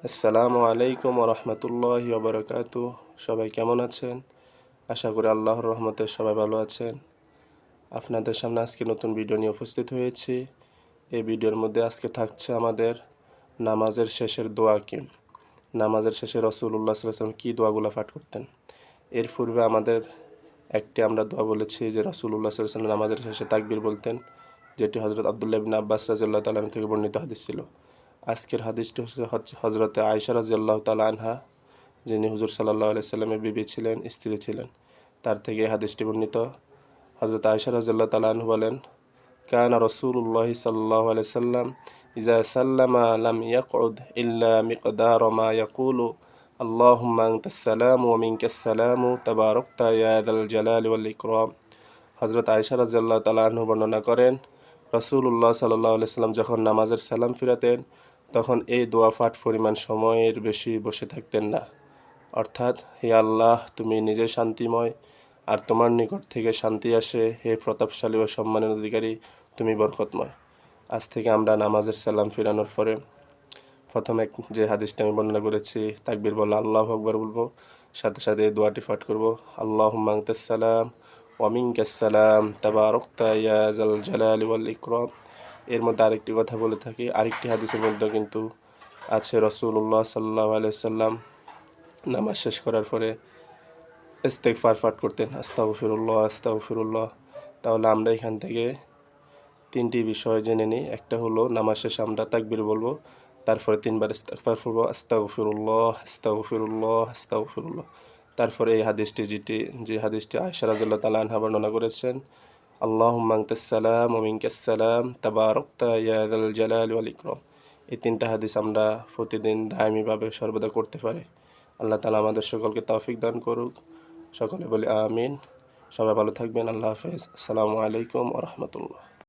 আসসালামু আলাইকুম রহমতুল্লাহি ওবরাকাতু। সবাই কেমন আছেন? আশা করি আল্লাহর রহমতে সবাই ভালো আছেন। আপনাদের সামনে আজকে নতুন ভিডিও নিয়ে উপস্থিত হয়েছি। এই ভিডিওর মধ্যে আজকে থাকছে আমাদের নামাজের শেষের দোয়া কি। নামাজের শেষে রাসূলুল্লাহ সাল্লাল্লাহু আলাইহি ওয়াসাল্লাম কী দোয়াগুলো পাঠ করতেন। এর পূর্বে আমরা দোয়া বলেছি যে রাসূলুল্লাহ সাল্লাল্লাহু আলাইহি ওয়াসাল্লাম নামাজের শেষে তাকবীর বলতেন, যেটি হযরত আব্দুল্লাহ ইবনে আব্বাস রাদিয়াল্লাহু তাআলা আনহু থেকে বর্ণিত হাদিস ছিল। আজকের হাদিসটি হচ্ছে হযরতে আয়েশা রাদিয়াল্লাহু তাআলা আনহা, যিনি হুজুর সাল্লাল্লাহু আলাইহি সাল্লামের বিবি ছিলেন, স্ত্রী ছিলেন। তার থেকে এই হাদিসটি বর্ণিত। হযরত আয়েশা রাদিয়াল্লাহু তাআলা আনহা বলেন, কানা রাসূলুল্লাহি সাল্লাল্লাহু আলাইহি সাল্লাম ইযা সাল্লামা লাম ইয়াকউদ ইল্লা মিকদার মা ইয়াকুলু আল্লাহুম্মা আনতাস সালামু ওয়া মিনকাস সালামু তাবারাকতা ইয়া যাল জালালি ওয়াল ইকরাম। হযরত আয়েশা রাদিয়াল্লাহু তাআলা আনহা বর্ণনা করেন, রাসূলুল্লাহ সাল্লাল্লাহু আলাইহি সাল্লাম যখন নামাজের সালাম ফিরাতেন, তখন এই দোয়া পাঠ পরিমাণ সময়ের বেশি বসে থাকতেন না। অর্থাৎ, হে আল্লাহ, তুমি নিজে শান্তিময়, আর তোমার নিকট থেকে শান্তি আসে। হে প্রতাপশালী ও সম্মানের অধিকারী, তুমি বরকতময়। আজ থেকে আমরা নামাজের সালাম ফিরানোর পরে প্রথমে যে হাদিসটা আমি বর্ণনা করেছি, তাকবীর বলবো, আল্লাহু আকবার বলবো, সাথে সাথে এই দোয়াটি পাঠ করব, আল্লাহুম্মা আনতাস সালাম ওয়া মিনকাস সালাম তাবারাকতা ইয়া যাল জালালি ওয়াল ইকরাম। এর মধ্যে আরেকটি কথা বলে থাকি, আরেকটি হাদিসের মধ্যে কিন্তু আছে, রাসূলুল্লাহ সাল্লাল্লাহু আলাইহি সাল্লাম নামাজ শেষ করার পরে ইস্তেগফার পাঠ করতেন, আস্তাগফিরুল্লাহ আস্তাগফিরুল্লাহ। তাহলে আমরা এখান থেকে তিনটি বিষয় জেনে নিই। একটা হলো, নামাজ শেষে আমরা তাকবীর বলবো, তারপরে তিনবার ইস্তেগফার পড়বো, আস্তাগফিরুল্লাহ আস্তাগফিরুল্লাহ আস্তাগফিরুল্লাহ। তারপরে এই হাদিসটি যে হাদিসটি আয়েশা রাদিয়াল্লাহু তাআলা আনহা বর্ণনা করেছেন, আল্লাহুম্মা আনতাস সালাম ওয়া মিনকাস সালাম তাবারাকতা ইয়া যাল জালালি ওয়াল ইকরাম। এই তিনটা হাদিস আমরা প্রতিদিন দায়মিভাবে সর্বদা করতে পারি। আল্লাহ তাআলা আমাদের সকলকে তৌফিক দান করুক। সকলে বলি আমিন। সবাই ভালো থাকবেন। আল্লাহ হাফেজ। আসসালামু আলাইকুম ওয়া রাহমাতুল্লাহ।